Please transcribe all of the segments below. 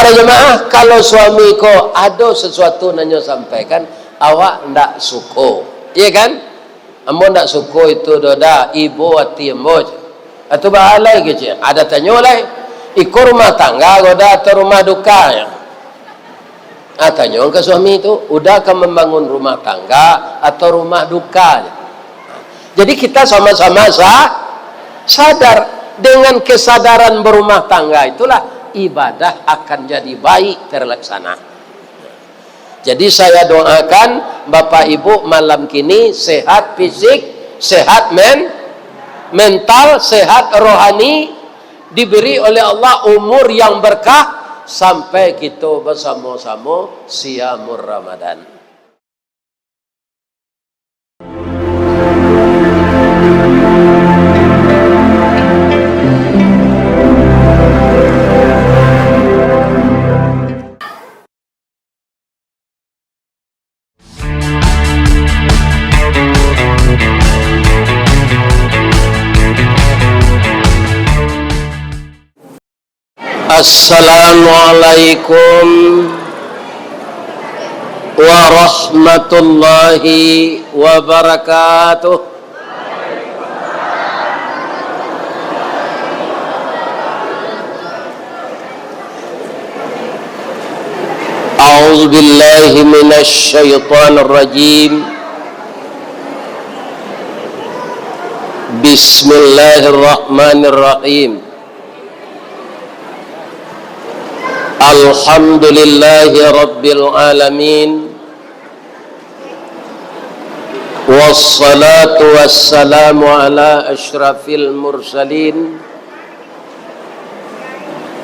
Para jemaah, kalau suami ko ada sesuatu nanyo sampaikan, awak ndak suko, iya kan? Ambo ndak suko itu doda ibu hati ambo. Atau bahalai gitu. Ada tanyo lai, ikut rumah tangga goda atau rumah duka ya. Tanyo ke suami itu, udah ke membangun rumah tangga atau rumah duka. Jadi kita sama-sama sadar, dengan kesadaran berumah tangga itulah ibadah akan jadi baik terlaksana. Jadi saya doakan Bapak Ibu malam kini sehat fisik, sehat mental, sehat rohani, diberi oleh Allah umur yang berkah sampai kita bersama-sama siamur Ramadan. Assalamualaikum warahmatullahi wabarakatuh. A'udzu billahi minasy syaithanir rajim. Bismillahirrahmanirrahim. Alhamdulillahi Rabbil Alamin. Wassalatu wassalamu ala ashrafil mursalin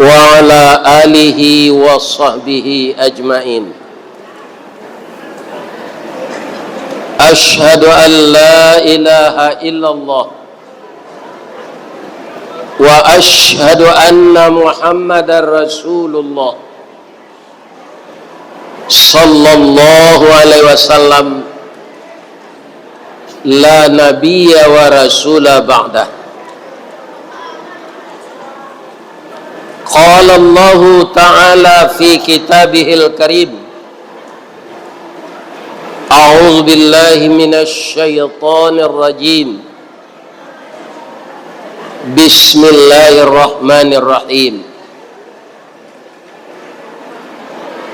wa ala alihi wa sahbihi ajmain. Ashhadu an la ilaha illallah wa ashhadu anna Muhammadar Rasulullah sallallahu alaihi wasallam la nabiyya wa rasula ba'dah. Qala Allah ta'ala fi kitabihil karim, a'udzu billahi minasy syaithanir rajim. Bismillahirrahmanirrahim.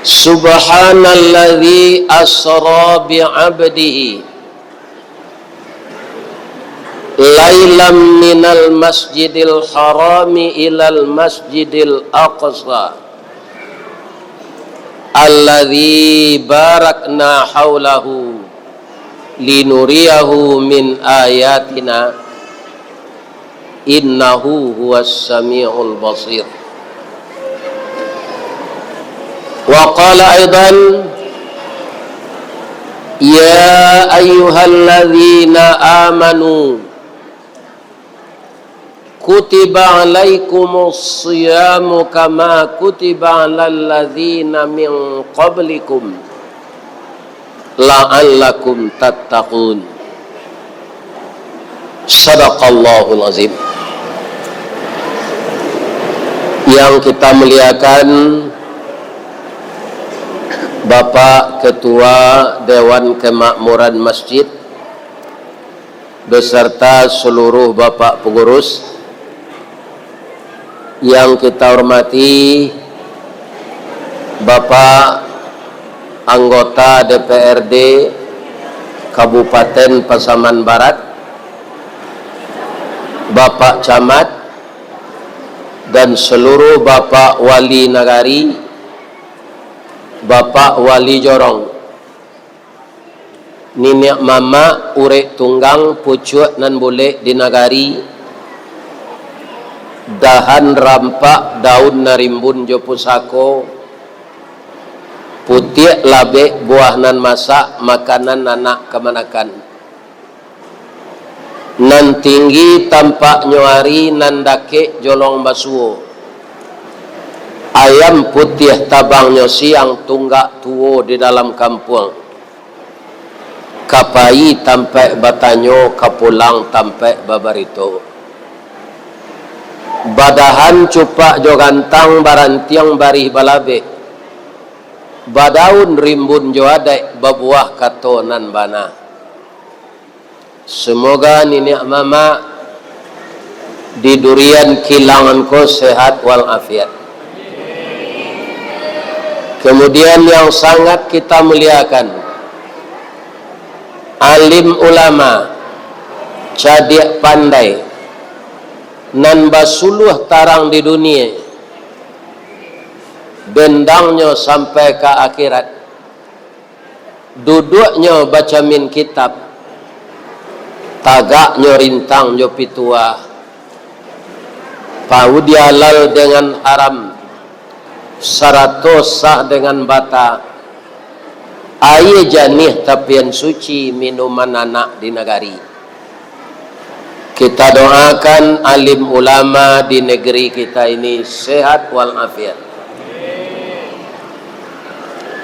Subhanalladzi asra bi'abdihi lailam minal masjidil harami ilal masjidil aqsa alladzi barakna haulahu linuriyahu min ayatina innahu huwas samiul basir. Wa qala aidan ya ayyuhalladzina amanu kutiba alaikumus siyamu kama kutiba alal ladzina min qablikum la'allakum tattaqun. Sadaqallahul azim. Yang kita muliakan Bapak Ketua Dewan Kemakmuran Masjid beserta seluruh Bapak pengurus, yang kita hormati Bapak anggota DPRD Kabupaten Pasaman Barat, Bapak Camat, dan seluruh Bapak Wali Nagari, Bapak Wali Jorong, Ninek Mama urek tunggang pucuk nan boleh di Nagari, dahan rampak daun narimbun jo pusako, putih labe buah nan masak makanan anak kemanakan, nan tinggi tampak nyuari nan dake jolong basuo, ayam putih tabangnya siang tunggak tuo di dalam kampung, kapai tampak batanyo kapulang tampak babarito. badahan cupak jo gantang barantiang barih balabe, badaun rimbun jo adai babuah katonan bana. Semoga nenek mama di durian kilangan ko sehat walafiat. Kemudian yang sangat kita muliakan, alim ulama, cadik pandai, nan basuluh tarang di dunia, bendangnya sampai ke akhirat, duduknya baca min kitab, tagaknya rintang jo pitua, pau dia halal dengan haram, saratos sah dengan bata, air janih tapian suci minuman anak di negari. Kita doakan alim ulama di negeri kita ini sehat walafiat.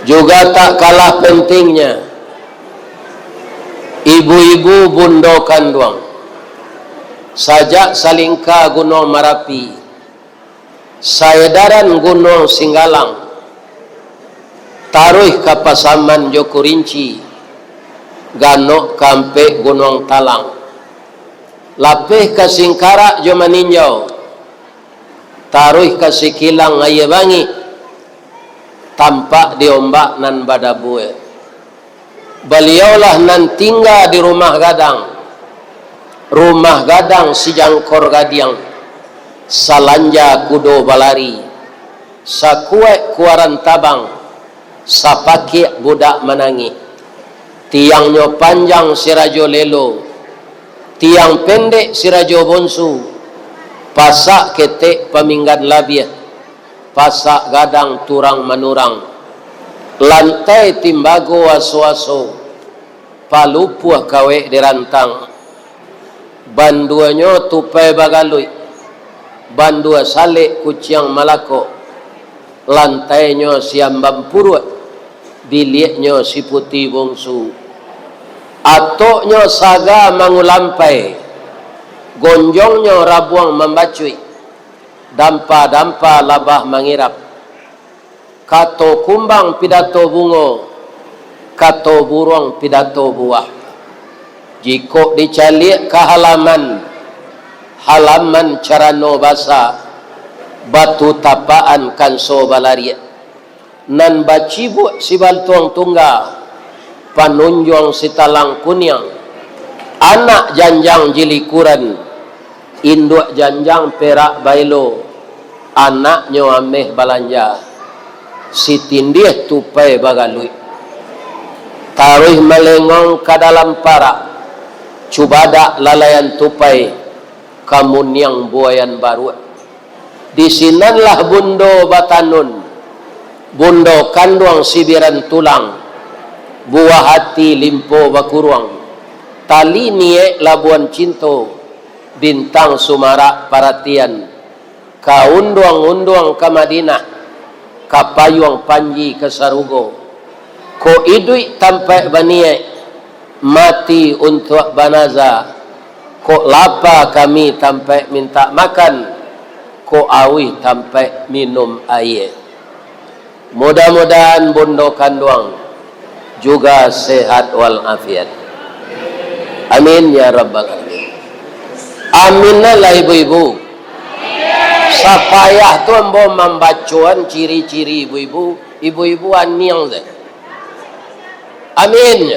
Juga tak kalah pentingnya ibu-ibu bundo kanduang sajak Salingka Gunung Marapi, Saedaran Gunung Singgalang, taruh ke Pasaman Joko Rinci, Ganok Kampe Gunung Talang, lapih ke Singkarak jo Maninjau, taruh ke Sikilang Ayabangi, tampak di ombak nan badabue. Beliaulah nan tinggal di rumah gadang si jangkor gadiang, salanja kudo balari, sakuek kuaran tabang, sapaki budak menangi, tiangnya panjang sirajo lelo, tiang pendek sirajo bonsu, pasak ketek paminggan labiah, pasak gadang turang manurang, lantai timbago aso-aso, palupuh kawe dirantang, banduanyo tupai bagalui, bandua salik kuciang malako, lantainya siambam purut, biliknya si putih bongsu, atoknya saga mangulampai, gonjongnya rabuang membacui, dampa-dampa labah mangirap, kato kumbang pidato bungo, kato burung pidato buah. Jika dicalik ke halaman carano basa, batu tapaan kanso balaria, nan bacibu si baltuang tungga, panunjong si talang kunyang, anak janjang jilikuran, induk janjang perak bailo, anaknya ameh balanja, si tindih tupai bagalui, taruh melengong ke dalam parak, cubada lalayan tupai, kamun yang buayan baru. Di sinanlah bundo batanun, bundo kanduang sibiran tulang, buah hati limpo bakuruang, tali nie labuan cinto, bintang sumara paratian, kaunduang-unduang ke Madinah, kapayuang panji ke Sarugo, ko idui tampai baniai, mati untuk banaza, ko lapa kami tampai minta makan, ko awi tampai minum air. Mudah-mudahan bundo kanduang juga sehat walafiat. Amin ya rabbal alamin. Aminlah ibu-ibu. Sapayah tu ambo membacuan ciri-ciri ibu-ibu aniang deh. Amin.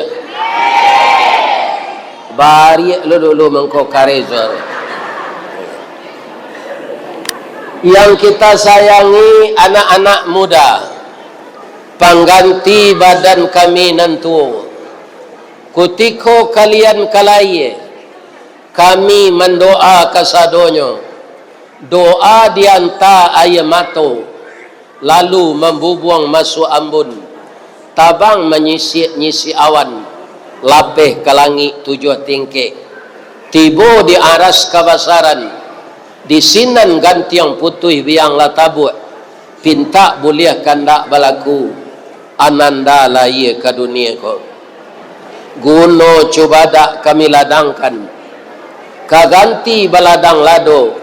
Bari lu dulu mengko karezor. Yang kita sayangi anak-anak muda, pengganti badan kami nantu. Kutiko kalian kalaye, kami mendoa kasadonyo, doa dianta ayamato, lalu membubuang masuk ambun, tabang menyisi awan, lapeh ke langit 7 tingkik, tibo di aras kabasaran, di sinan gantiang putih biang latabu, pinta boleh kandak balaku, ananda laye ke dunia ko. Guno cubada kami ladangkan, kaganti baladang lado,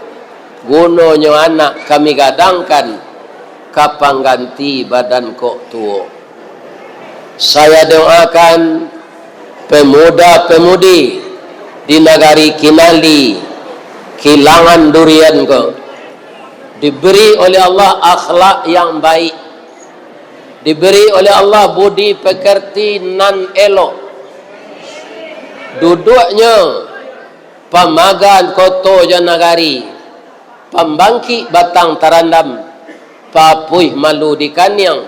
gunonyo anak kami gadangkan kapang ganti badan kok tuo. Saya doakan pemuda-pemudi di negari Kinali, Kilangan Durian ko, diberi oleh Allah akhlak yang baik, diberi oleh Allah budi pekerti nan elok, duduknya pamagan koto janagari, pembangki batang tarandam, papuih malu di kanyang,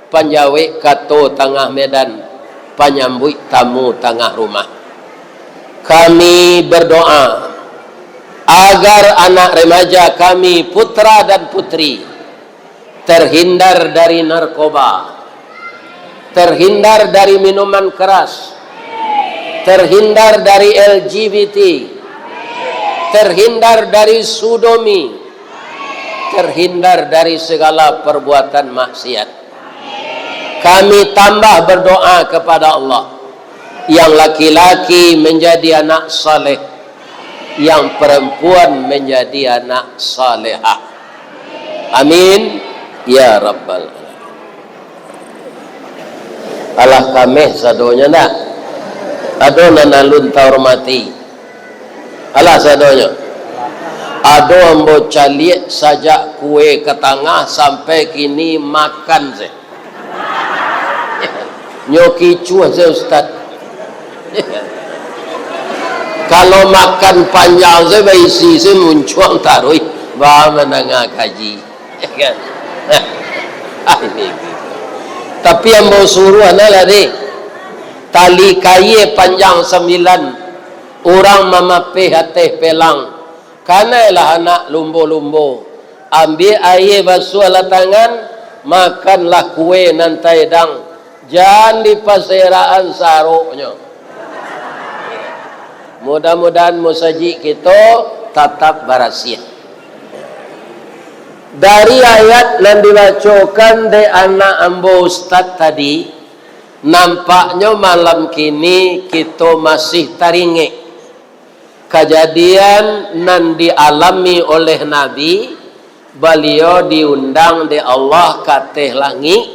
panjawe kato tengah medan, panyambui tamu tengah rumah. Kami berdoa agar anak remaja kami, putra dan putri, terhindar dari narkoba, terhindar dari minuman keras, terhindar dari LGBT, terhindar dari sodomi, terhindar dari segala perbuatan maksiat. Kami tambah berdoa kepada Allah, yang laki-laki menjadi anak saleh, yang perempuan menjadi anak salehah. Amin ya rabbal alamin. Alah kami sadonya nak adona nalun tahormati. Alah sadonya ado ambo caliek sajak kue ke tengah sampai kini makan se nyoki cuah se ustaz. Kalau makan panjang saya baisi saya muncul taruh bah menengah kaji, kan? Ini. Tapi yang mau suruh adalah deh tali kaye panjang 9 orang mamape hati pelang, karena lah anak lumbo-lumbo ambil air basuh ala tangan, makanlah kue nantai dang, jangan di paseraan saruknya. Mudah-mudahan musaji kita tetap barasia. Dari ayat yang dibacakan de anak ambo ustaz tadi, nampaknya malam kini kita masih taringe kejadian yang dialami oleh Nabi. Beliau diundang de Allah kateh langi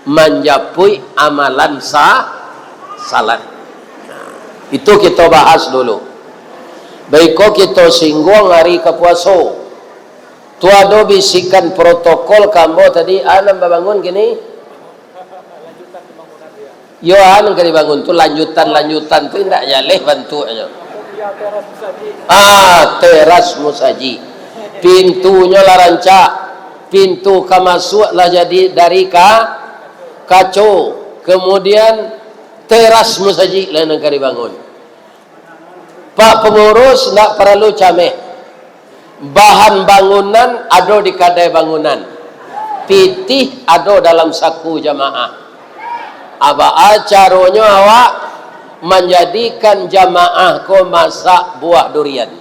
menjapui amalan salat. Itu kita bahas dulu. Baiko kita singgung hari kepuaso. Tu ada bisikan protokol kambo tadi anam bangun gini. Yo anam kali bangun tu lanjutan tu ndak jaleh bantunya. Teras musaji. Pintunya lah rancak. Pintu kamasuk lah jadi dari kaco. Kemudian teras musaji lain yang kali bangun. Pak pengurus nak perlu cameh. Bahan bangunan ada di kadai bangunan. Pitih ada dalam saku jamaah. Aba acaranya awak menjadikan jamaah ko masak buah durian.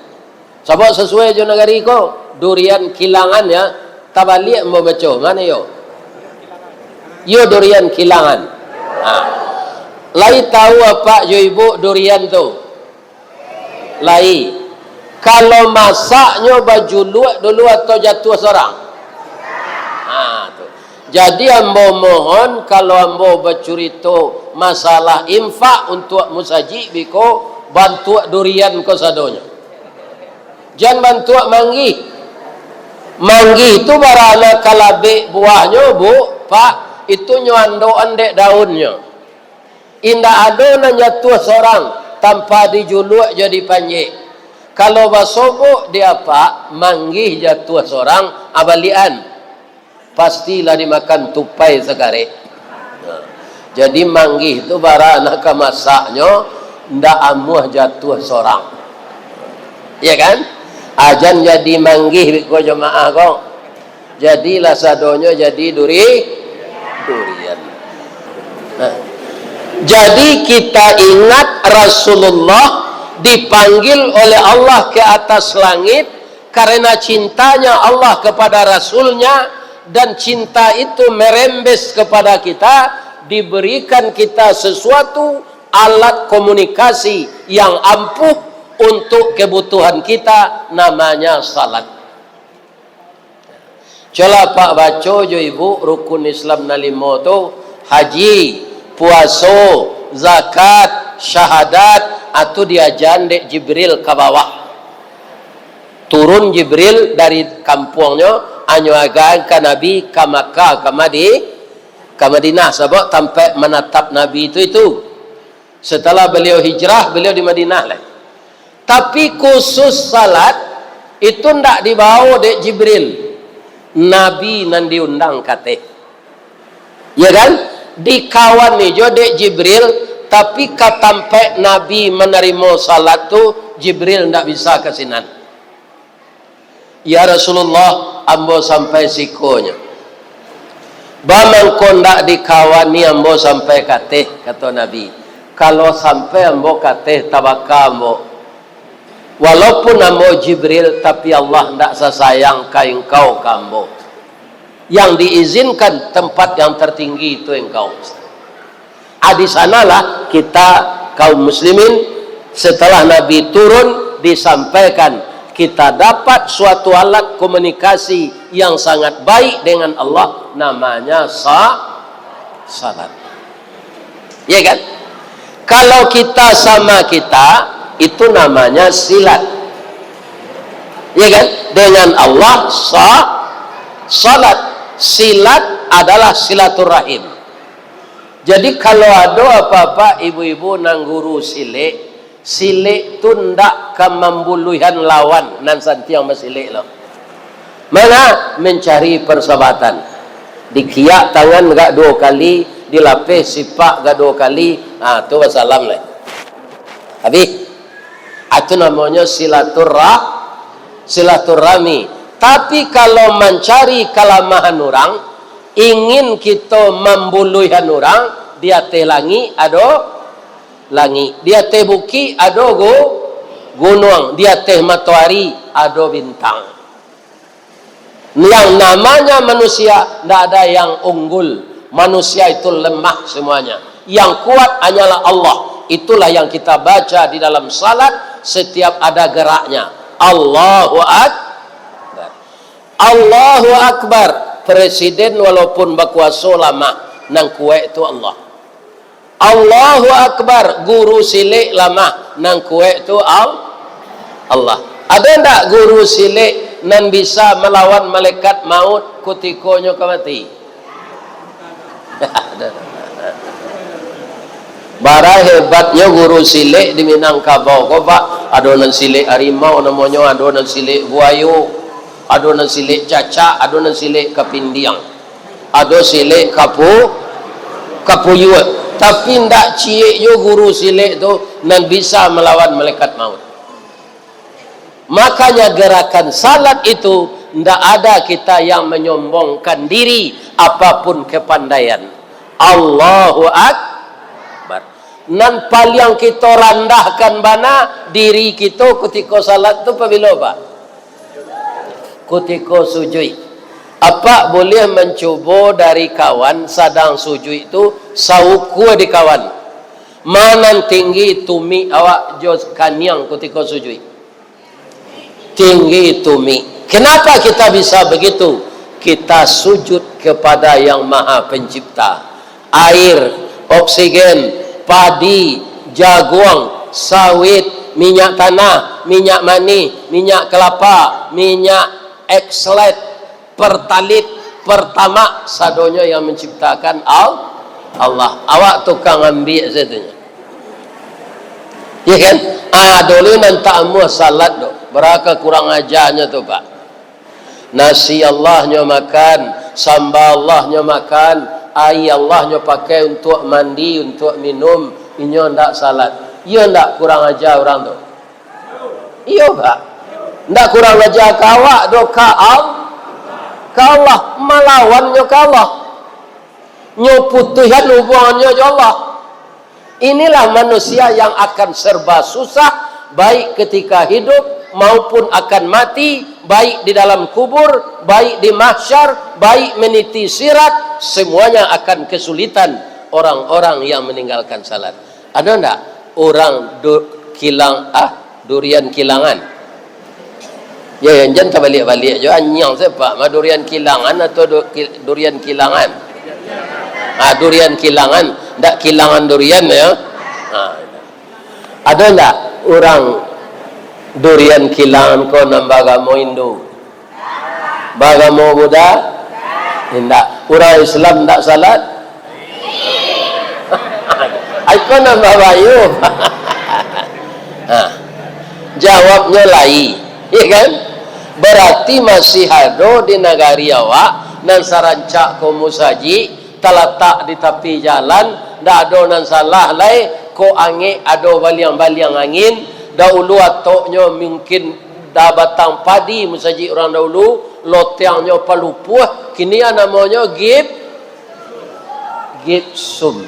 Sebab sesuai jo negari ko durian Kilangan ya. Tabalik mau baca mana yo? Yo durian Kilangan. Lai tahu apa jo ibu durian tu? Lai. Kalau masaknya baju luak dulu atau jatuh seorang. Tu. Jadi ambo mohon kalau ambo bercerita masalah infak untuk musaji biko bantu durian ko sadonya. Jangan bantu manggi. Manggi itu barana kalabe buahnya bu, pak itu nyuando andek daunnya. Indah ada na jatuh seorang tanpa dijuluk jadi panjek. Kalau basobo dia apa? Manggih jatuh seorang abalian. Pastilah dimakan tupai segare. Jadi manggih itu bara anak masaknya ndak amuh jatuh seorang. Ya kan? Ajan jadi manggih ko jemaah kok. Jadilah sadonya jadi durian. Nah, jadi kita ingat Rasulullah dipanggil oleh Allah ke atas langit karena cintanya Allah kepada Rasulnya, dan cinta itu merembes kepada kita, diberikan kita sesuatu alat komunikasi yang ampuh untuk kebutuhan kita, namanya salat. Coba pak baca jo ibu rukun Islam na 5 tu haji, puasa, zakat, syahadat atau diajan dek Jibril ke bawah. Turun Jibril dari kampungnya anyuagan ke Nabi ke Makkah ke Madinah sebab sampai menatap Nabi itu. Setelah beliau hijrah, beliau di Madinah lah. Tapi khusus salat itu ndak dibawa dek Jibril. Nabi nan diundang kate. Ya kan? Dikawan ni jo dek Jibril, tapi katampe Nabi menerima salat tu Jibril ndak bisa kesinan. Ya Rasulullah, ambo sampai sikonya. Bamangko ndak dikawani ambo sampai kate, kata Nabi. Kalau sampai ambo kate tabaka ambo. Walaupun ambo Jibril, tapi Allah ndak sesayang ka engkau ka ambo. Yang diizinkan tempat yang tertinggi itu engkau. Di sanalah kita kaum muslimin setelah Nabi turun disampaikan kita dapat suatu alat komunikasi yang sangat baik dengan Allah, namanya salat. Ya kan? Kalau kita sama kita, itu namanya silat. Ya kan? Dengan Allah salat. Silat adalah silaturahim. Jadi kalau ada apa-apa ibu-ibu nang guru silik tu ndak ke membuluhan lawan nan santiang masilik lo. Mana mencari persahabatan. Dikiak tangan gak 2 kali, dilapis sipak gak 2 kali. Tu wassalam lah. Habis. Itu namanya silaturahmi. Tapi kalau mencari kelemahan orang, ingin kita membuluhan orang, dia teh langi ado langi, dia teh buki ado gunung, dia teh matahari ado bintang. Yang namanya manusia tidak ada yang unggul. Manusia itu lemah semuanya. Yang kuat hanyalah Allah. Itulah yang kita baca di dalam salat setiap ada geraknya. Allahu Akbar. Allahu Akbar. Presiden walaupun berkuasa lama nang kuat itu Allah. Allahu Akbar. Guru silik lama nang kuat itu Allah. Ada ndak guru silik nan bisa melawan malaikat maut kutikonya mati? Bara hebatnya guru silik di Minangkabau kok Pak. Ada nan silik harimau namanya, ada nan silik buayu, ada nan silik cacak, ada nan silik kapindiang, ada silik kapuyuat. Tapi ndak cie yo guru silik tu nan bisa melawan malaikat maut. Makanya gerakan salat itu ndak ada kita yang menyombongkan diri apapun kepandaian. Allahu Akbar. Nan paling kita rendahkan bana diri kita ketika salat tu apabila Pak? Ketika sujud. Apa boleh mencoba dari kawan sedang sujud itu sauku di kawan. Mana tinggi tumi awak jos kanyang ketika sujud. Tinggi tumi. Kenapa kita bisa begitu? Kita sujud kepada yang Maha Pencipta. Air, oksigen, padi, jagung, sawit, minyak tanah, minyak mani, minyak kelapa, minyak ekslet, pertalit, pertama sadonya yang menciptakan Allah. Awak tukang ambil satunya. Ya kan? Dulu nan ta'amuh salat do. Berapa kurang ajarnya tu Pak. Nasi Allahnya makan, sambal Allahnya makan, air Allahnya pakai untuk mandi, untuk minum, inyo ndak salat. Iya ndak kurang ajar orang tu? Iya Pak. Ndak kurang ajar kawak do ka Allah melawannya ka Allah. Nyo putuhan hubungannya ke Allah. Inilah manusia yang akan serba susah, baik ketika hidup maupun akan mati, baik di dalam kubur, baik di mahsyar, baik meniti sirat, semuanya akan kesulitan orang-orang yang meninggalkan salat. Ada enggak orang durian kilangan? Ya, yang jangan balik-balik je. Anyang siapa? Durian kilangan atau durian kilangan? Durian kilangan. Tak kilangan durian ya. Ada tak orang durian kilangan ko ng bagamo Hindu? Bagamo Buddha? Tidak. Orang Islam tak salat? Aku nak babayu. Jawabnya lain. Ya kan? Berarti masih ada di negari awak nan sarancak ko musaji terletak di tepi jalan, dak ada nan salah lai ko angin ada baliang-baliang angin dahulu atoknya mungkin dah batang padi musaji orang dahulu lotiangnya palupuh kini namanya gipsum.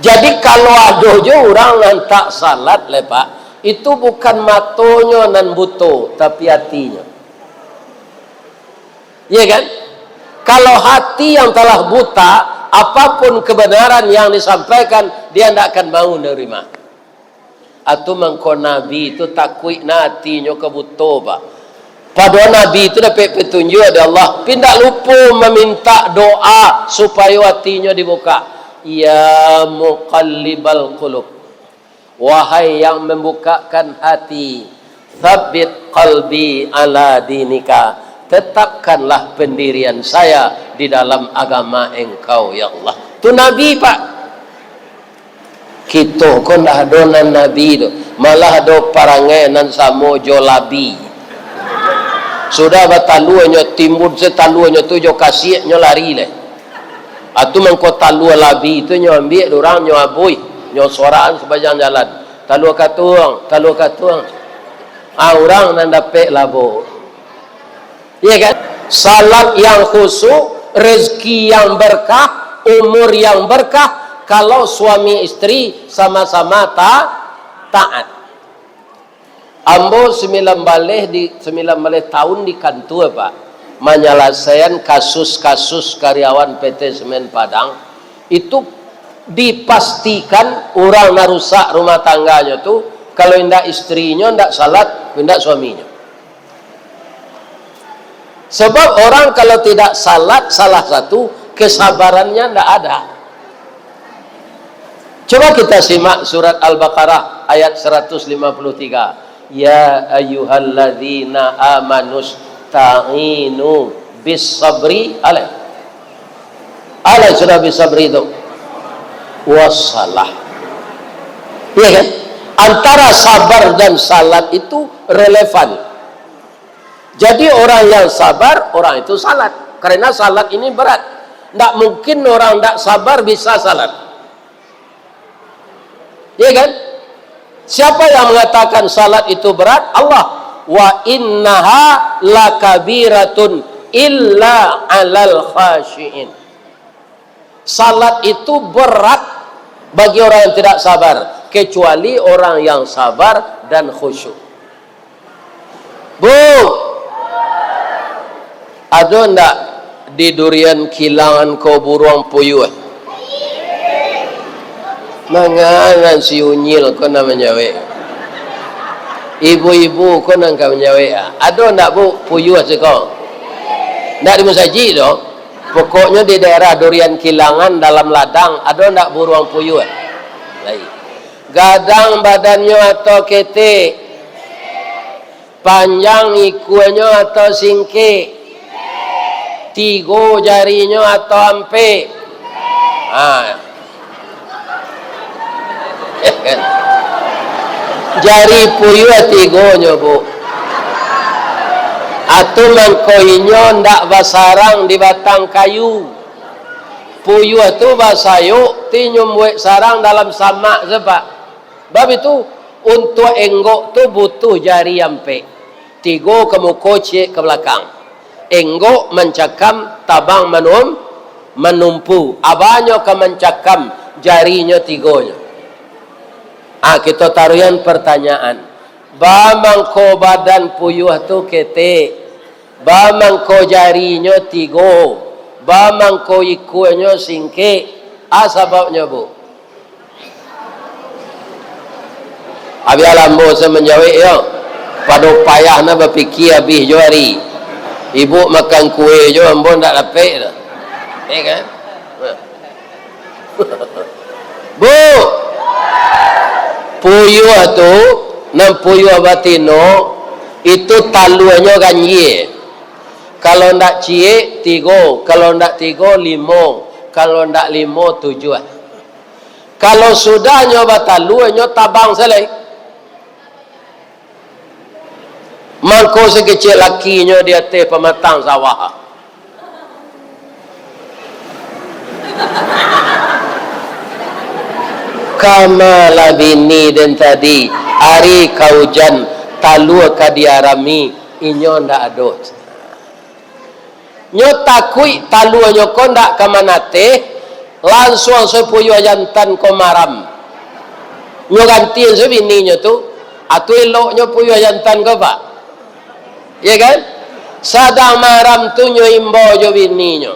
Jadi kalau ada je orang yang tak salat lepak, itu bukan matonya nan buto tapi hatinya. Ya kan? Kalau hati yang telah buta, apapun kebenaran yang disampaikan dia tidak akan mau menerima. Atau mengko Nabi itu takwik hatinya kebuto pak. Pada Nabi itu dapat petunjuk dari Allah. Tidak lupa meminta doa supaya hatinya dibuka. Ya muqallibal qulub, wahai yang membukakan hati, tsabbit qalbi ala dinika, tetapkanlah pendirian saya di dalam agama engkau ya Allah. Itu Nabi pak. Kita kon dah donan Nabi tu, malah do parangai nan samo jolabi. Sudah bataluannya timbul setaluannya tu jo kasihnya lari leh. Atu mengko talua labi itu nyo ambil orang nyo abui nyo soraan sepanjang jalan. Talua katuang. Orang nan dapat labo. Ya kan? Salat yang khusyuk, rezeki yang berkah, umur yang berkah kalau suami istri sama-sama taat. Ambo 19 tahun di kantor pak, menyelesaikan kasus-kasus karyawan PT Semen Padang. Itu dipastikan orang narusak rumah tangganya tuh kalau indak istrinya indak salat, indak suaminya. Sebab orang kalau tidak salat, salah satu kesabarannya indak ada. Coba kita simak surat Al-Baqarah ayat 153. Ya ayyuhalladzina amanus ta'inu bis sabri alaih sudah bis sabri itu wassalah. Iya kan? Antara sabar dan salat itu relevan. Jadi orang yang sabar, orang itu salat. Karena salat ini berat. Tidak mungkin orang tidak sabar bisa salat. Iya kan? Siapa yang mengatakan salat itu berat? Allah. Wa innaha lakabiratun illa alal khashiin. Salat itu berat bagi orang yang tidak sabar, kecuali orang yang sabar dan khusyuk. Bu, ada ndak di durian kilangan kau buruang puyuh? Manganan si unyil kau nak menjawab. Ibu-ibu kau nak menjawab. Ada ndak bu puyuh sekau? Ndak di masjid doh. Pokoknya di daerah durian kilangan dalam ladang ada ndak buruang puyuh? Baik. Gadang badannya atau ketek? Panjang ikunya atau singkik? 3 jarinya atau ampe? Jari puyuh 3 bu. Atau mangkoinyo ndak basarang di batang kayu. Puyuh itu basayuk ti nyumbuek sarang dalam samak sebab. Bab itu untuk enggok tu butuh jari ampe. 3 ke muka cek ke belakang. Enggok mencakam tabang menumpu. Abahnya ke mencakam jarinya 3-nya. Kita taruhan pertanyaan. Bamangko badan puyuh tu ketek, bamangko jarinya 3, bamangko ikunya singkik. Sebabnya bu? Abi alam bu saya menjawab ya. pada payah na berfikir habis jo hari. Ibu makan kuih jo ambon tak dapat dah. Kan? Bu, puyuh tu, nam puyuh batino, itu taluannya ganjil. Kalau ndak cie, 3. Kalau ndak 3, 5. Kalau ndak 5, 7. Kalau sudah nyoba taluannya tabang selai. Mangko sekecil lakinya dia teh pematang sawah. Kamala bini dan tadi hari kaujan talua kadiarami inyo ndak adot. Nyo takui talua nyo kondak kamanate langsung sepuyo jantan komaram. Nyo gantiin sebini nyo tu atu elok nyo puyo jantan ko pak. Ya kan? Sadang maram tu nyo imbo jo bini nyo.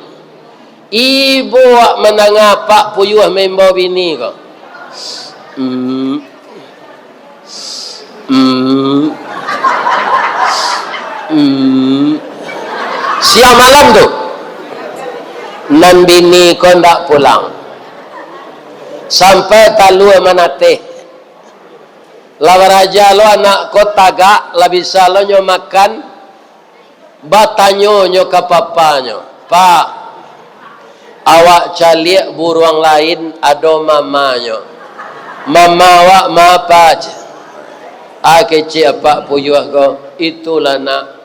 Ibu menangapa puyuh membo bini ko. Siang malam tu nan bini ko ndak pulang sampai talua manate lawaraja lo anak ko tagak labisa lo nyo makan batanyo nyo ke papanyo, pak awak caliak buruang lain ado mamanyo, mama awak mapa aja kecil apa puyuh ko itulah nak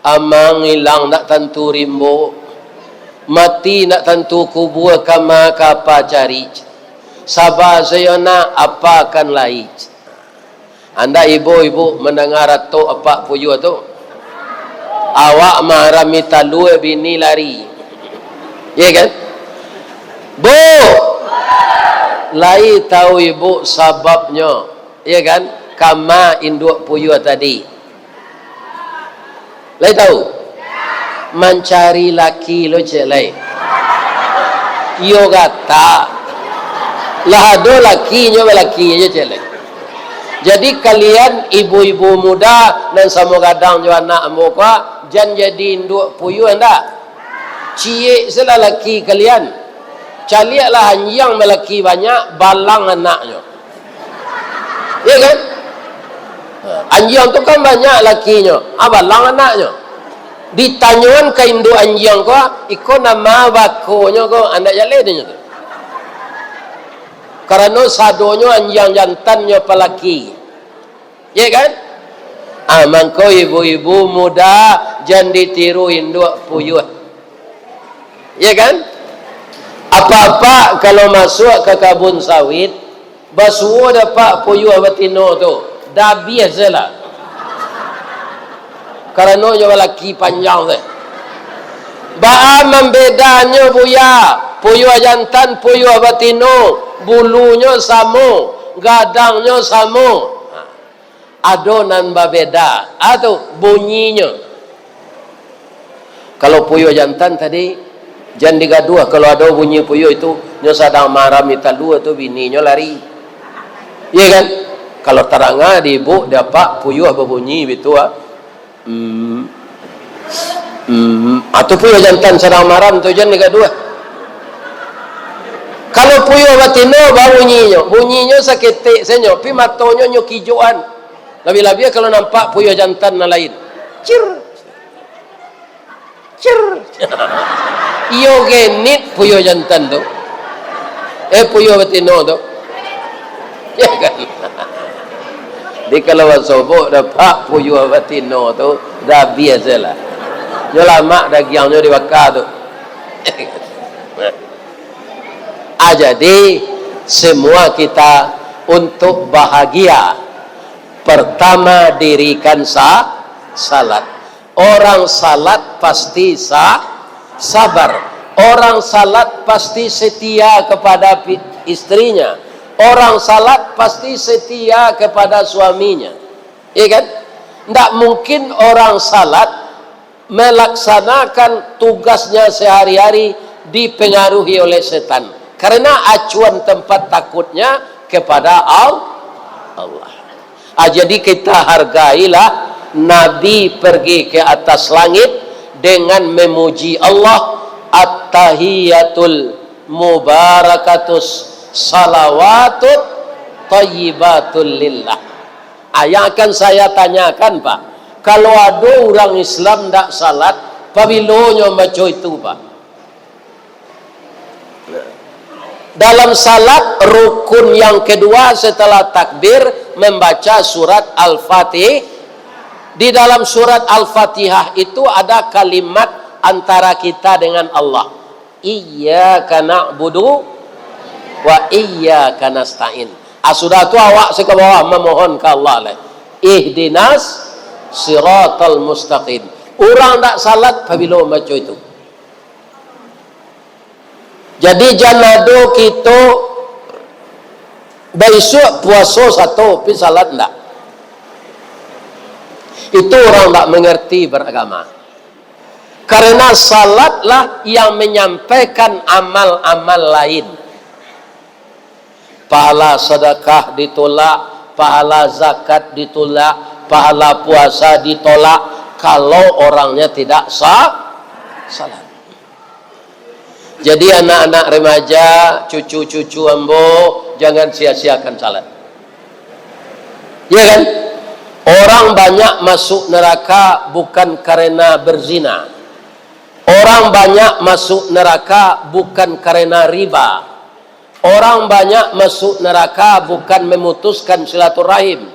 amang hilang nak tentu rimbo mati nak tentu kubur kama kapa cari sabar saya nak apa akan lain. Anda ibu-ibu mendengar atau apa puyuh tu awak marami talu bini lari ya kan bu lai tahu ibu sebabnya ya kan kama induk puyuh tadi lai tahu mencari laki lo cek lai yo kata lah do lakinya laki aja cek lai. Jadi kalian ibu-ibu muda dan sama kadang jo anak muka jangan jadi induk puyuh anda cie sela laki kalian caliaklah anjang melaki banyak balang anaknya ya kan anjang tu kan banyak lakinya balang anaknya ditanyakan ke induk anjang ko iko nama bakonya ko anda jalednya tu karena sadonya anjang jantannya pelaki ya kan mangko ibu-ibu muda jangan ditiru induk puyuh ya kan apa-apa kalau masuk ke kabun sawit basuh dapat puyuh batino tu dah biasalah karena nyo laki panjang tu ba membedanya buya puyuh jantan puyuh batino bulunya sama gadangnya sama adonan babeda atau bunyinya. Kalau puyuh jantan tadi jangan digaduh kalau ada bunyi puyuh itu nyo sadang marah minta dua tu bininya lari iya kan kalau terangah di ibu dapat puyuh berbunyi itu atau puyuh jantan sadang marah tu jangan digaduh. Kalau puyuh batino baru bunyinya seketik senyo pi matonyo nyo kijoan lebih-lebih kalau nampak puyuh jantan na lain cir cir iyo genit puyuh jantan tu puyuh batino tu ya kan di kalau sobok dapat puyuh batino tu dah biasalah nyo lama dagingnya dibakar tu jadi semua kita untuk bahagia pertama dirikan salat orang salat pasti sabar orang salat pasti setia kepada istrinya orang salat pasti setia kepada suaminya ya kan tidak mungkin orang salat melaksanakan tugasnya sehari-hari dipengaruhi oleh setan karena acuan tempat takutnya kepada Allah. Jadi kita hargailah Nabi pergi ke atas langit dengan memuji Allah, at-tahiyatul mubarakatus salawatut thayyibatul lillah. Yang akan saya tanyakan, Pak, kalau ada orang Islam tak salat, pabilonya baca itu, Pak? Dalam salat rukun yang kedua setelah takbir membaca surat Al-Fatihah. Di dalam surat Al-Fatihah itu ada kalimat antara kita dengan Allah. Iyyaka na'budu wa iyyaka nasta'in. Sudah tu awak ke bawah memohon ke Allah lah. Ihdinas siratal mustaqim. Orang tak salat apabila baca itu. Jadi jangan kita besok puasa satu tapi salat enggak. Itu orang tak mengerti beragama. Karena salatlah yang menyampaikan amal-amal lain. Pahala sedekah ditolak, pahala zakat ditolak, pahala puasa ditolak kalau orangnya tidak salat. Jadi anak-anak remaja, cucu-cucu ambo, jangan sia-siakan salat. Ya kan? Orang banyak masuk neraka bukan karena berzina. Orang banyak masuk neraka bukan karena riba. Orang banyak masuk neraka bukan memutuskan silaturahim,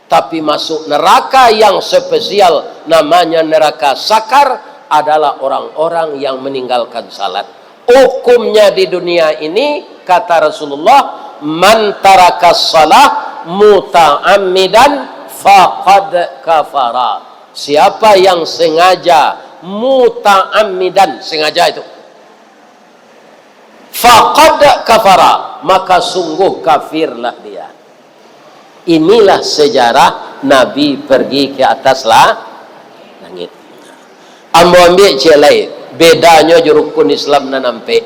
tapi masuk neraka yang spesial namanya neraka sakar adalah orang-orang yang meninggalkan salat. Hukumnya di dunia ini kata Rasulullah, man tarakas salah muta'ammidan faqad kafara. Siapa yang sengaja muta'ammidan, sengaja itu, faqad kafara, maka sungguh kafirlah dia. Inilah sejarah Nabi pergi ke atas langit. Ambo ambil celai bedanya rukun Islam na nampe.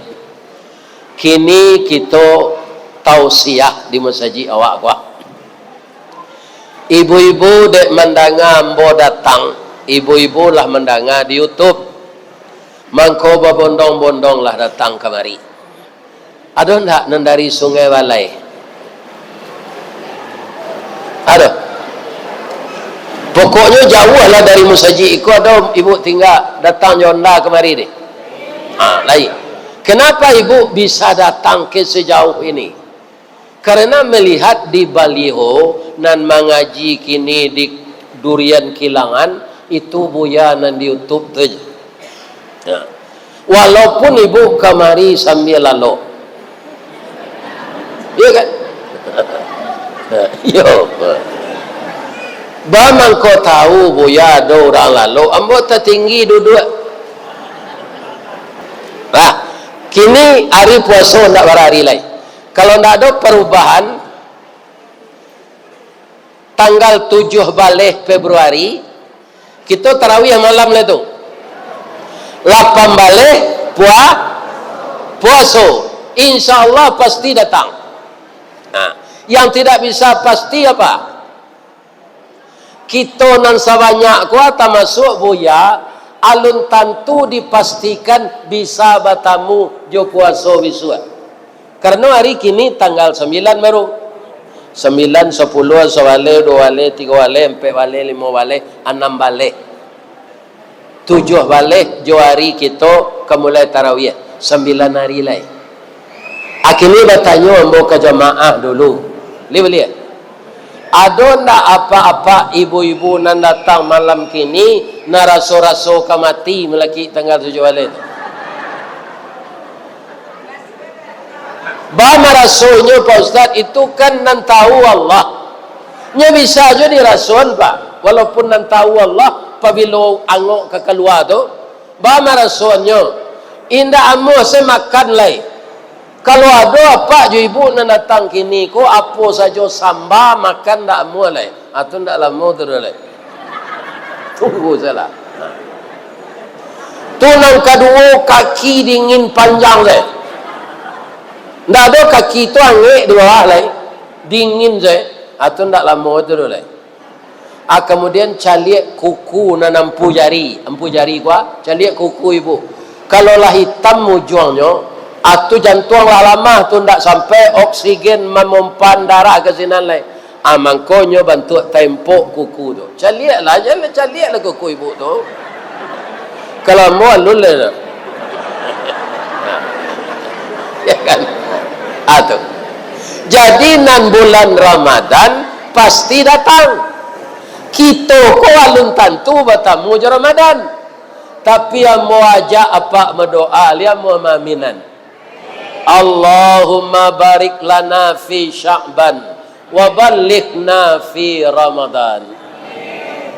Kini kita tausiah di masjid awak gua. Ibu-ibu dek mendanga ambo datang, ibu-ibu lah mendanga di YouTube. Mangko babondong-bondong lah datang kemari. Ada enggak nandari Sungai Balai? Ada. Pokoknya jauh lah dari Musajid itu ada ibu tinggal datang Yonda kemari deh. Lain. Kenapa ibu bisa datang ke sejauh ini? Karena melihat di baliho nan mengaji kini di Durian Kilangan itu buya nan di YouTube tu. Ya. Walaupun ibu kemari sambil lalu. Iya kan? Yo. Bamang kau tahu buya ada orang lalu, ambo tertinggi duduk. Nah, kini hari puasa nak berhari lain. Kalau tidak ada perubahan, tanggal 7 balik Februari, kita tarawih malam lah tu. 8 balik puasa. Insya Allah pasti datang. Nah, yang tidak bisa pasti apa? Kita nan sabanyak kuat masuk buya, alun tentu dipastikan bisa bertamu jo puasa bisua. Karena hari kini tanggal 9 baru. 9, 10, 11, 12, 13, 14, 15, 6 balik. 7 balik jo hari kita kemulai tarawih. 9 hari lain. Akhirnya bertanya ambo ke jamaah dulu. Lihat. Ada ndak apa-apa ibu-ibu nan datang malam kini naraso-raso kamati melaki tanggal 7 balik. Bama rasulnya Pak Ustaz itu kan nan tahu Allah. Nya bisa aja dirasuan Pak. Walaupun nan tahu Allah pabilo angok ke keluar tu. Bama rasulnya indah amu saya makan lai. Kalau ada apa jo ibu nak datang kini ko apa saja samba makan dak mulai atau ndak lama tu dah. Tunggu salah. Tu nang kedua kaki dingin panjang le. Ndak ada kaki tu angek dua lai. Dingin je atau ndak lama tu dah. Kemudian caliak kuku na empu jari gua, caliak kuku ibu. Kalau lah hitam mujuangnya, tu jantung lah lama tu ndak sampai oksigen memompan darah ke sinan lain. Mangkonyo bantu tempok kuku tu. Caliak lah kuku ibu tu. Kalau mau alul lah. Ya kan? Tu. Jadi nan bulan Ramadan pasti datang. Kita ko alun tantu batamu je Ramadan. Tapi yang mau ajak apa berdoa, dia mau maminan. Allahumma barik lana fi Sya'ban wa ballighna fi Ramadan.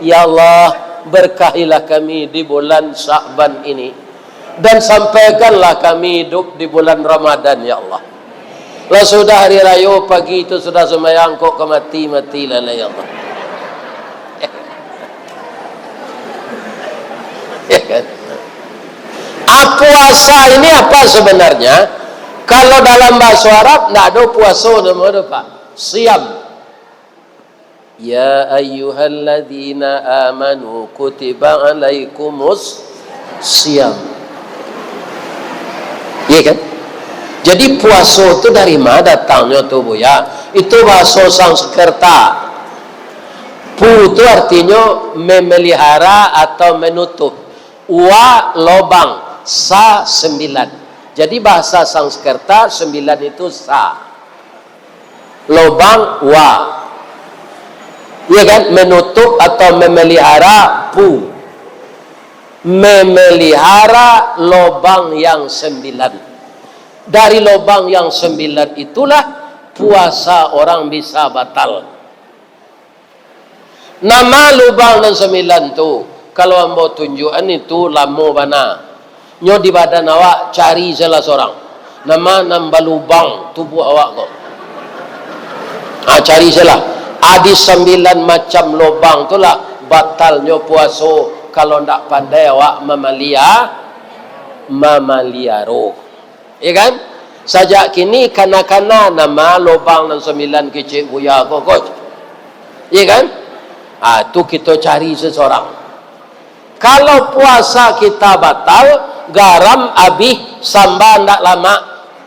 Ya Allah, berkahilah kami di bulan Sya'ban ini dan sampaikanlah kami hidup di bulan Ramadan ya Allah. Lah sudah hari raya pagi itu sudah sembahyang kok mati-matilah ya Allah. Ya kan? Puasa ini apa sebenarnya? Kalau dalam bahasa Arab tidak ada puasa namanya Pak. Siam. Ya ayyuhalladzina amanu kutiba alaikumus siam. Iya kan? Jadi puasa itu dari mana datangnya tuh Bu ya? Itu bahasa Sanskerta. Pu itu artinya memelihara atau menutup. Wa lobang, sa 9. Jadi bahasa Sanskerta 9 itu sa. Lobang wa. Iya kan? Menutup atau memelihara pu. Memelihara lobang yang 9. Dari lobang yang 9 itulah puasa orang bisa batal. Nama lubang yang 9 tu kalau ambo tunjukan itu lamo bana. Nyo di badan awak cari salah seorang. Nama nambah lubang tubuh awak kok. Cari salah. Ada 9 macam lubang itulah batalnya puasa kalau ndak pandai awak mamalia roh. Ya kan? Sajak kini kana-kana nama lubang dan 9 kecil buya kok. Ya kan? Tu kita cari seseorang. Kalau puasa kita batal, garam habis, sambal ndak lama,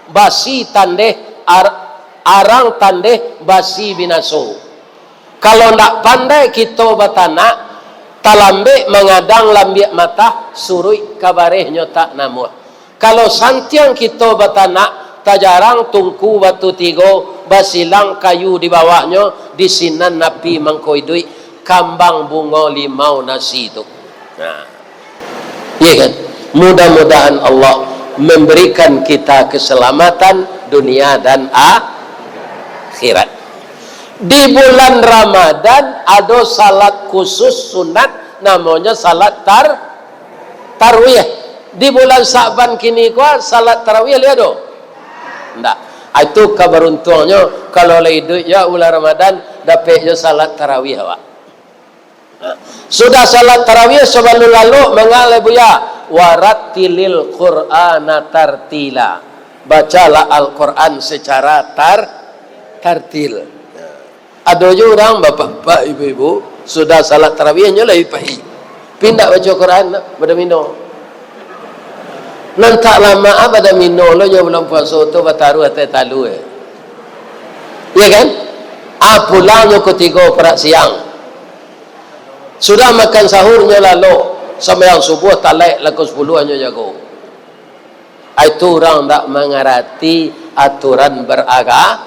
basi tandeh, arang tandeh, basi binaso. Kalau ndak pandai kita batanak, talambe mengadang lambiak mata, surui kabarehnya tak namuh. Kalau santiang kita batanak, tajarang tungku batu tigo, basilang kayu di bawahnya, di sinan napi mangkoidui, kambang bunga limau nasi itu. Iya kan? Mudah-mudahan Allah memberikan kita keselamatan dunia dan akhirat. Di bulan Ramadan ada salat khusus sunat namanya salat tarawih. Di bulan Sa'ban kini kuah salat tarawih lihat do. Enggak. Itu keberuntungnya kalau hidup ya bulan Ramadan dapatnya salat tarawih awak. Sudah salat tarawih sebelum lalu mengalih buya warattilil Qur'ana tartila. Bacalah Al-Qur'an secara tartil. Ada juga orang bapak-bapak ibu-ibu sudah salat tarawihnya lebih pagi. Pindah baca Quran pada minum. Nanti lama pada minum lo yang belum puasa tu bataru atau talu ya kan? Pulangnya ketiga perak siang. Sudah makan sahurnya lalu sampai yang subuh talek laku 10 hanya jago. Itu orang tak mengerti aturan beragama.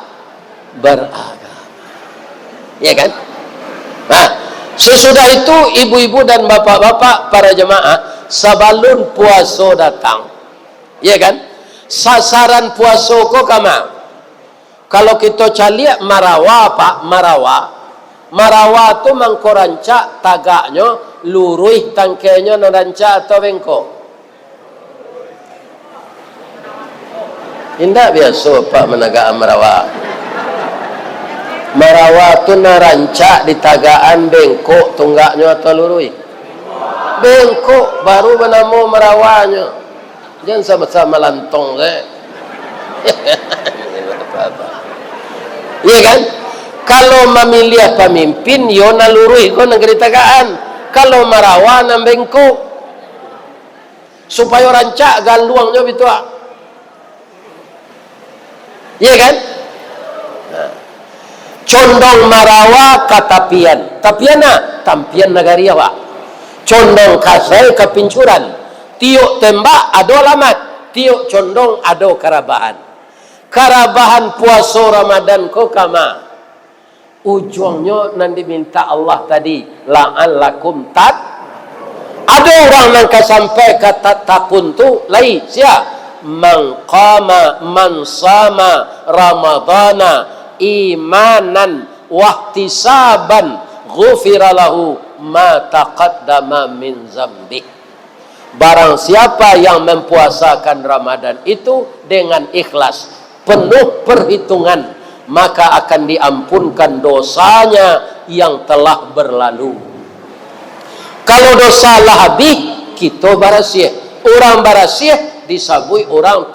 Ya kan? Sesudah itu ibu-ibu dan bapak-bapak para jemaah sebelum puasa datang. Ya kan? Sasaran puasa kok kama. Kalau kita caliak marawa Pak, marawa tu mangkorancak tagaknya luruh tangkenya narancak atau bengkok. Indah biasa Pak menagak marawa. Marawa tu narancak di tagaan bengkok tunggaknya atau luruh. Bengkok baru bernama marawanya. Jangan sama-sama lantong Iya kan? Kalau memilih pemimpin, yo nalurui ko negeri tagaan. Kalau marawa nambengko, supaya rancak galuangnya itu. Iya kan? Nah. Condong marawa katapian. Tapiana, tampian nagari awak. Condong kasai kepincuran. Tiuk tembak ado alamat. Tiuk condong ado karabahan. Karabahan puasa Ramadan ko kama. Ujungnya nanti minta Allah tadi la'allakum tat. Ada orang yang sampai kata takun tu lain sia man qama man sama ramadana imanan wahtisaban ghufira lahu ma taqaddama min zambi. Barang siapa yang mempuasakan Ramadan itu dengan ikhlas penuh perhitungan, maka akan diampunkan dosanya yang telah berlalu. Kalau dosa lah habis, kita barasih. Orang barasih disabui orang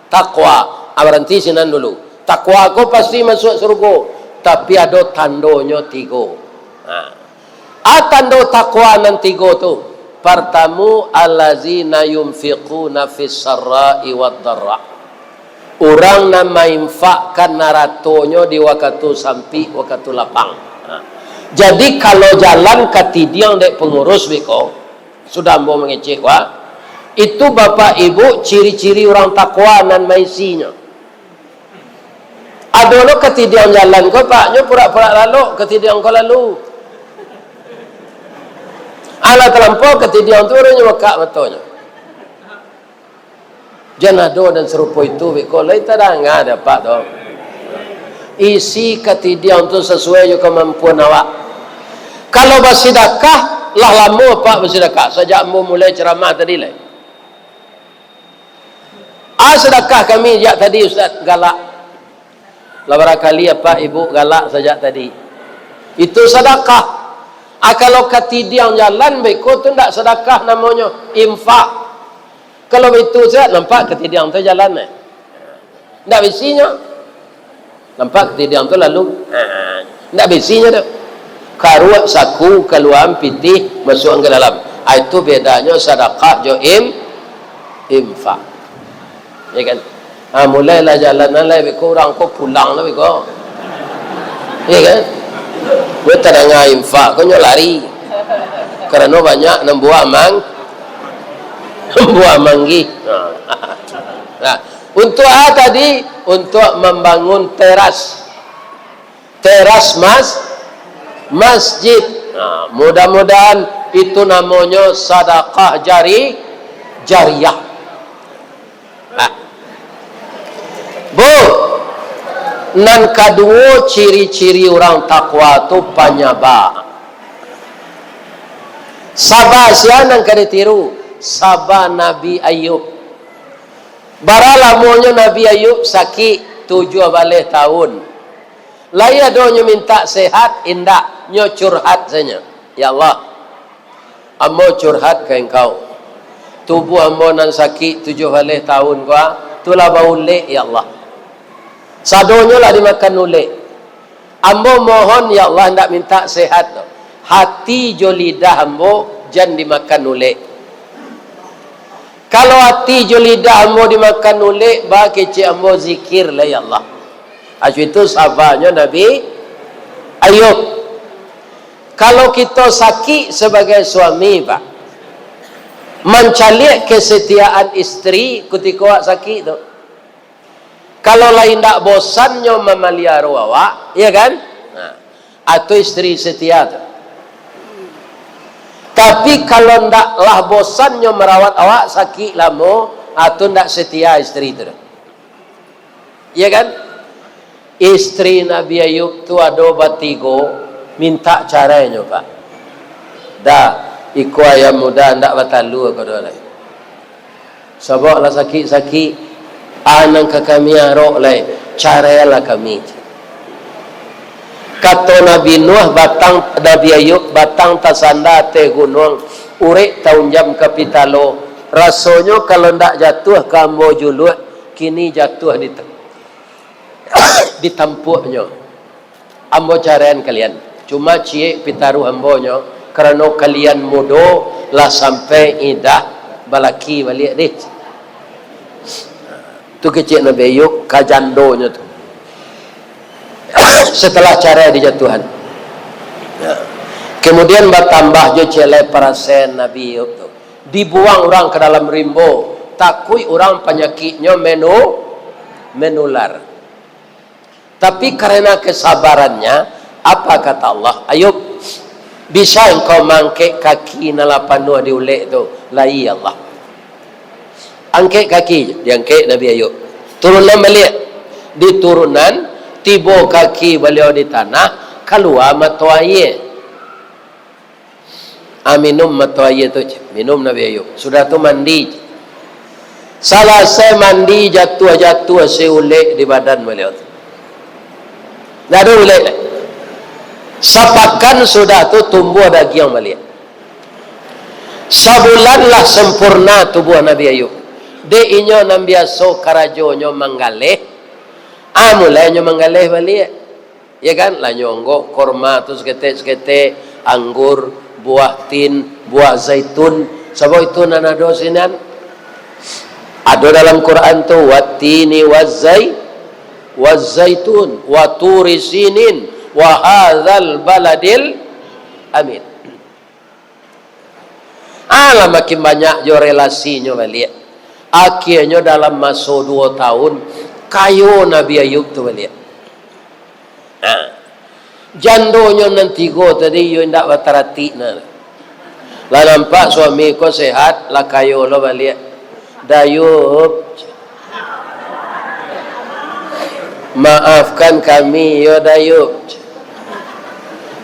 takwa. Berhenti sinan dulu. Takwa aku pasti masuk surga, tapi ada tandonya 3. Tando takwa nan 3 tu. Pertama, allazina yunfiquna fis sarra'i wad dharra. Orang yang menginfakkan naratonyo di waktu sampi, waktu lapang. Jadi kalau jalan katidiang dek pengurus beko, sudah mau mengecek wah, itu bapak ibu ciri-ciri orang takwa dan maisinya. Ada lo katidiang jalan ko pak, nyo pura-pura lalu katidiang ko lalu. Ala terlampau katidiang tu orang nyokak matonya. Janado dan serupa itu kalau kita dah nggak ada pak tu. Isi ketidian tu sesuai dengan kemampuan awak. Kalau bersedekah lah lama pak bersedekah. Sejak mu mulai ceramah tadi lah. Sedekah kami sejak tadi Ustaz galak. Lah barangkali apa ibu galak sejak tadi. Itu sedekah. Kalau ketidian jalan beko tu tak sedekah namanya infak. Kalau itu saya nampak ketidian tu jalan tak bisinya. Nampak ketidian tu lalu tak bisinya tu. Karuak saku keluar pitih masuk ke dalam. Itu bedanya sedekah jo infak. Ya kan? Mulailah jalan lah beko orang ko pulang lah beko. Ya kan? Gue terangah infak kau lari. Kerana banyak nembuah buah manggi. Nah, untuk tadi untuk membangun teras masjid. Nah, mudah-mudahan itu namanya sedekah jariyah. Nah. Bu, nan kedua ciri-ciri orang takwa tu penyabak. Sabar siapa yang kena tiru? Sabar Nabi Ayub. Baralamonya Nabi Ayub sakit 7 tahun. Lain adanya minta sehat, indak nyo curhat saja. Ya Allah, ambo curhat ke engkau. Tubuh ambo nan sakit 7 tahun gua, tulah bau lek ya Allah. Sadonyo lah dimakan ulek. Ambo mohon ya Allah ndak minta sehat. Hati jo lidah ambo jangan dimakan ulek. Kalau hati jo lidah ambo dimakan ulek, ba kece ambo zikir lah ya Allah. Itu sabarnya Nabi Ayub. Kalau kita sakit sebagai suami pak, mencari kesetiaan istri ketika awak sakit tu. Kalau lain tak bosannya memelihara awak, ya kan? Nah, atau istri setia tu. Tapi kalau ndaklah bosannya merawat awak sakit lama, atau ndak setia istri itu. Ya kan? Istri Nabi Ayub tu ada batigo minta caranya pak. Dah iku ayam muda ndak batalu aku dah. Sebablah sakit-sakit anang ke kami arok lai caralah kami. Kata Nabi Nuh batang Nabi Ayub batang tasanda te gunung urek tahun jam kapitalo rasanya kalau ndak jatuh kambo julut kini jatuh di tampuknya ambo carian kalian. Cuma cie pitaru ambonyo kerana kalian mudo lah sampai idah balaki balik deh. Tu kecil Nabi Ayub kajandonya tu. Setelah cara dijatuhan. Kemudian bertambah je celai perasen Nabi Ayub tu. Dibuang orang ke dalam rimbo. Takui orang penyakitnya menular. Tapi karena kesabarannya, apa kata Allah? Ayub, bisa engkau mangkek kaki nalapan dua diulek tu? Lai Allah. Angkek kaki, diangkek Nabi Ayub. Turunan balik. Di turunan, tiba kaki beliau di tanah, keluar mata air. Minum mata air tu, minum Nabi Ayub. Sudah tu mandi. Salah saya mandi jatuh seulek di badan beliau tu. Dah ada ulek. Sapakan sudah tu tumbuh daging balik. Sebulanlah sempurna tubuh Nabi Ayub. De inyo nang biasa karajonyo manggaleh. Mulainya manggaleh balik. Ya kan? Lah nyonggo korma tu sekete anggur, buah tin, buah zaitun. Sebab itu nanado sinan. Ada dalam Quran tu watini wazaitun wa turi sinin wa hadzal baladil amin. Makin banyak jo relasinya balik. Akhirnya dalam masa 2 tahun kayo Nabi Ayub tu balik. Jandonya nanti go tadi yo ndak batarati na. Lah nampak suami ko sehat, lah kayo lo balik. Dayub, maafkan kami yo Dayub.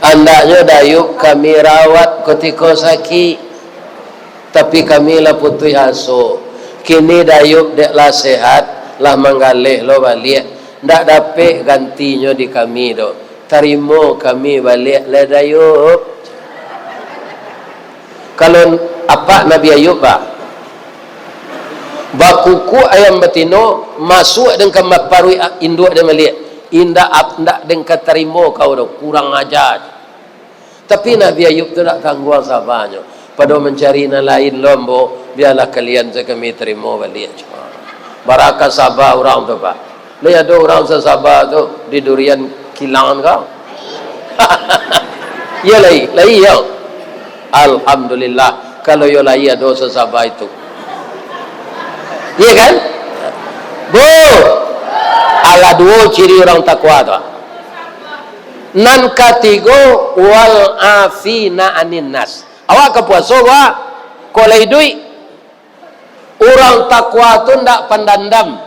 Andaknya Dayub kami rawat ketika sakit, tapi kami lah putih aso. Kini Dayub dek lah sehat, lah manggaleh lo balik. Ndak dapat gantinya di kami do. Terima kami balik le Dayub. Kalau apa Nabi Ayub bah? Bakuku ayam betino masuk dengan maparui induk dia melihat indak dengan terima kau dah kurang ajar. Tapi Nabi Ayub tu tak tangguh sabarnya pada mencari yang lain lombo. Biarlah kalian kami terima balik. Barakah sabar orang tu pak. Lihat ada orang sesabar tu di durian kilangan kau. Ya lai ya. Alhamdulillah kalau ya lai ada sesabar itu. Iya kan? Bu, ala dua ciri orang takwa tu. Nan katigo wal afina anin nas. Awak ke puasa wa? Kolai duit. Orang takwa tu ndak pandandam.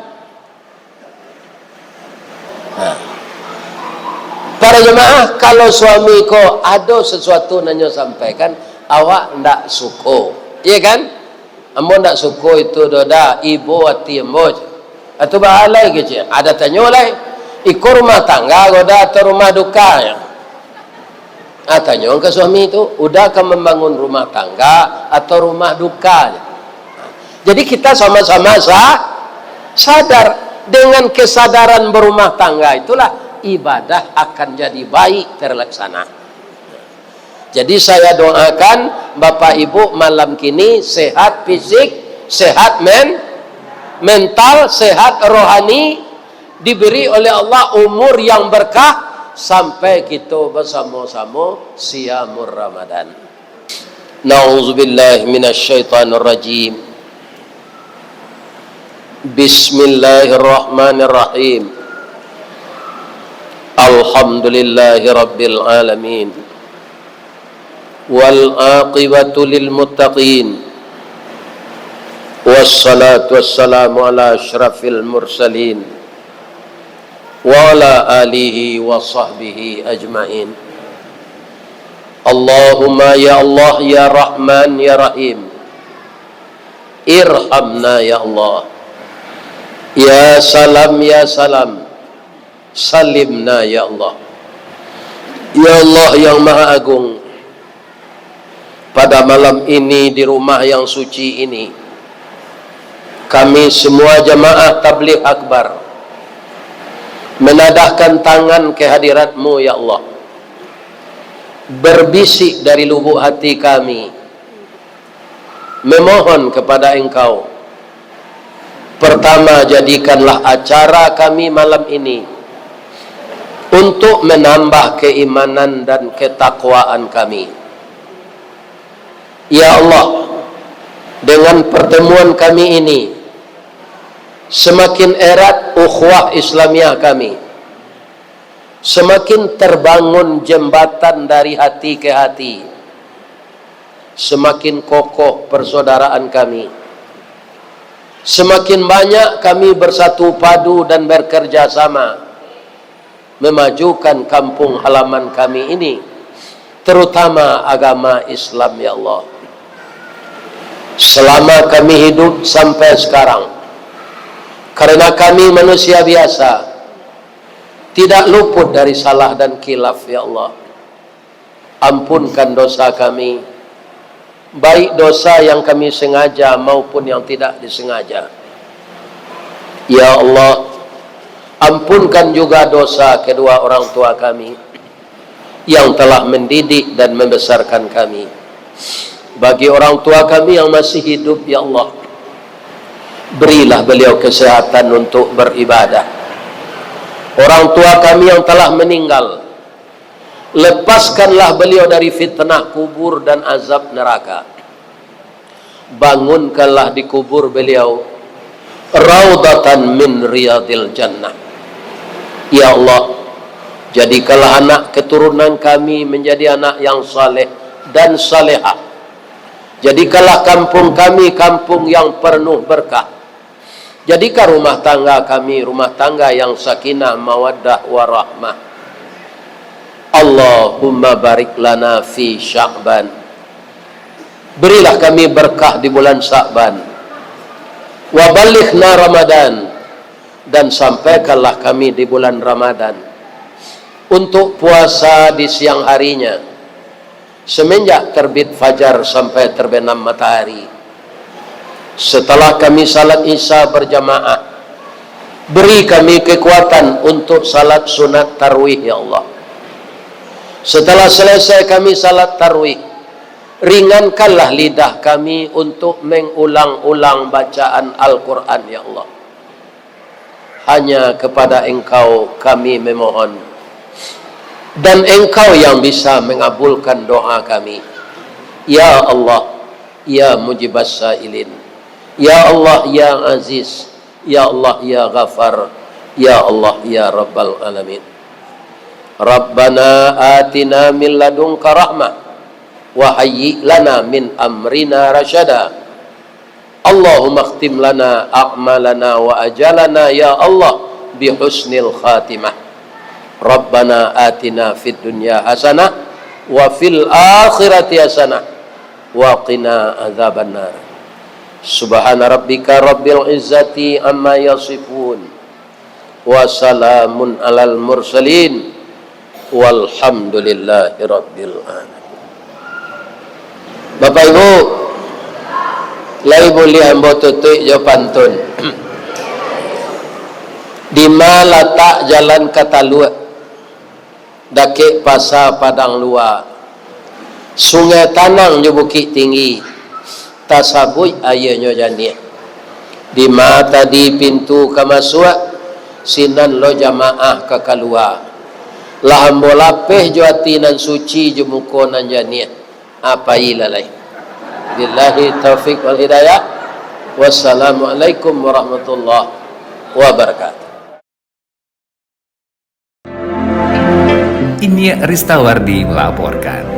Para jemaah, kalau suami ko ada sesuatu nanya sampaikan, awak ndak suko. Iya kan? Ambo ndak suko itu doda ibu hati ambo. Atau bahalai kecil. Ada tanya lai. Ikut rumah tangga goda atau rumah duka ya. Tanya ke suami itu, udah ke membangun rumah tangga atau rumah duka. Jadi kita sama-sama sadar dengan kesadaran berumah tangga itulah ibadah akan jadi baik terlaksana. Jadi saya doakan Bapak Ibu malam kini sehat fisik, sehat mental, sehat rohani, diberi oleh Allah umur yang berkah sampai kita bersama-sama siamur Ramadan. Nauzubillahi minasyaitonir rajim. Bismillahirrahmanirrahim. Alhamdulillahi rabbil alamin. Wal aqibatu lil muttaqin. Wassalatu wassalamu ala asyrafil mursalin wa ala alihi wa sahbihi ajmain. Allahumma ya Allah ya Rahman ya Rahim, irhamna ya Allah. Ya salam ya salam, salimna ya Allah. Ya Allah yang Maha Agung, pada malam ini di rumah yang suci ini, kami semua jamaah tabligh akbar menadahkan tangan ke hadirat-Mu ya Allah, berbisik dari lubuk hati kami, memohon kepada Engkau. Pertama, jadikanlah acara kami malam ini untuk menambah keimanan dan ketakwaan kami. Ya Allah, dengan pertemuan kami ini semakin erat ukhuwah Islamiyah kami, semakin terbangun jembatan dari hati ke hati, semakin kokoh persaudaraan kami, semakin banyak kami bersatu padu dan bekerja sama memajukan kampung halaman kami ini, terutama agama Islam ya Allah. Selama kami hidup sampai sekarang, karena kami manusia biasa, tidak luput dari salah dan khilaf ya Allah. Ampunkan dosa kami, baik dosa yang kami sengaja maupun yang tidak disengaja. Ya Allah, ampunkan juga dosa kedua orang tua kami yang telah mendidik dan membesarkan kami. Bagi orang tua kami yang masih hidup ya Allah, berilah beliau kesehatan untuk beribadah. Orang tua kami yang telah meninggal, lepaskanlah beliau dari fitnah kubur dan azab neraka. Bangunkanlah di kubur beliau raudatan min riyadil jannah. Ya Allah, jadikanlah anak keturunan kami menjadi anak yang saleh dan salehah. Jadikanlah kampung kami kampung yang penuh berkah. Jadikan rumah tangga kami rumah tangga yang sakinah, mawaddah, warahmah. Allahumma barik lana fi Sya'ban. Berilah kami berkah di bulan Sya'ban. Wa balighna Ramadan. Dan sampaikanlah kami di bulan Ramadan untuk puasa di siang harinya, semenjak terbit fajar sampai terbenam matahari. Setelah kami salat Isya berjamaah, beri kami kekuatan untuk salat sunat tarwih ya Allah. Setelah selesai kami salat tarwih, ringankanlah lidah kami untuk mengulang-ulang bacaan Al-Quran ya Allah. Hanya kepada Engkau kami memohon, dan Engkau yang bisa mengabulkan doa kami. Ya Allah, ya mujibas sa'ilin, ya Allah, ya Aziz, ya Allah, ya Ghafar, ya Allah, ya Rabbal Alamin. Rabbana atina min ladunka rahmah wa hayyi lana min amrina rasyada. Allahumma khtim lana a'malana wa ajalana ya Allah bi husnil khatimah. Rabbana atina fid dunya hasanah wa fil akhirati hasanah wa qina adzabannar. Subhana rabbika rabbil izzati amma yasifun wa salamun alal mursalin walhamdulillahi rabbil alamin. Bapak Ibu, lai boleh ambo tutup jo pantun. Di mana letak jalan Kataluak, dake pasar Padang Luar, sungai Tanang di Bukit Tinggi, tasabui ayahnya jani. Di mata di pintu kamasua, sinan lo jamaah ke keluar. Lahambo lapeh jo atinan suci jo mukonan jani. Apa ilalai? Billahi taufiq wal hidayah. Wassalamualaikum warahmatullahi wabarakatuh. Ini Ristawardi melaporkan.